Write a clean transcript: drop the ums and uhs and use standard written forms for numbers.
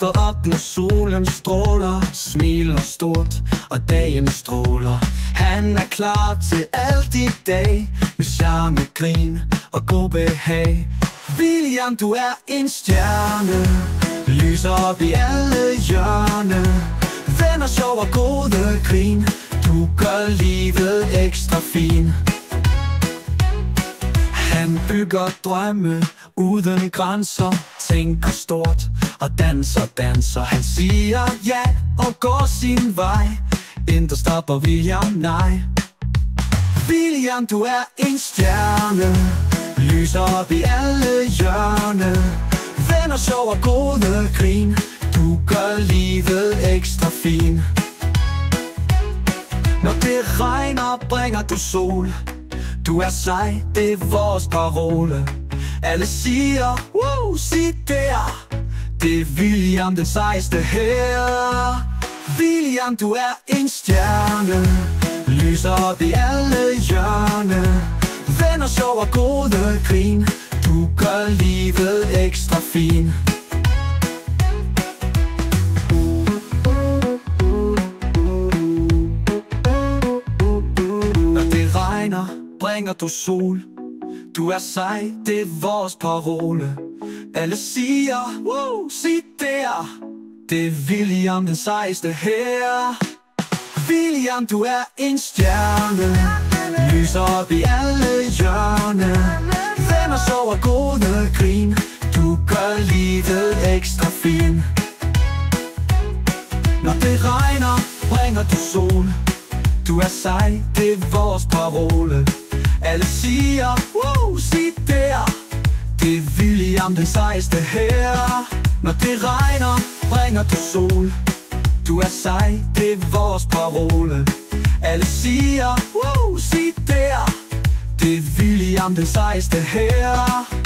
står op, når solen stråler, smiler stort, og dagen stråler. Han er klar til alt i dag, med charme, grin og god behag. William, du er en stjerne, lyser op i alle hjørner. Venner, sjov og gode grin, du gør livet ekstra fin. Han bygger drømme uden grænser, tænker stort og danser. Han siger ja og går sin vej, intet stopper William, nej. William, du er en stjerne, lyser op i alle hjørner. Venner, sjov og gode grin, du gør livet ekstra fin. Når det regner, bringer du sol. Du er sej, det er vores parole. Alle siger, wow, sig der. Det er William, den sejeste her. William, du er en stjerne, lyser op i alle hjørner. Venner, sjov og gode grin, du gør livet ekstra fin. Når det regner, bringer du sol. Du er sej, det er vores parole. Alle siger, wow, sig der. Det er William, den sejeste her. William, du er en stjerne, lyser op i alle hjørner. Venner, sjov og gode grin, du gør livet ekstra fin. Når det regner, bringer du sol. Du er sej, det er vores parole. Alle siger, wow, sig der. Det er William, den sejeste her. Når det regner, bringer du sol. Du er sej, det er vores parole. Alle siger, wow, sig der. Det er William, den sejeste her.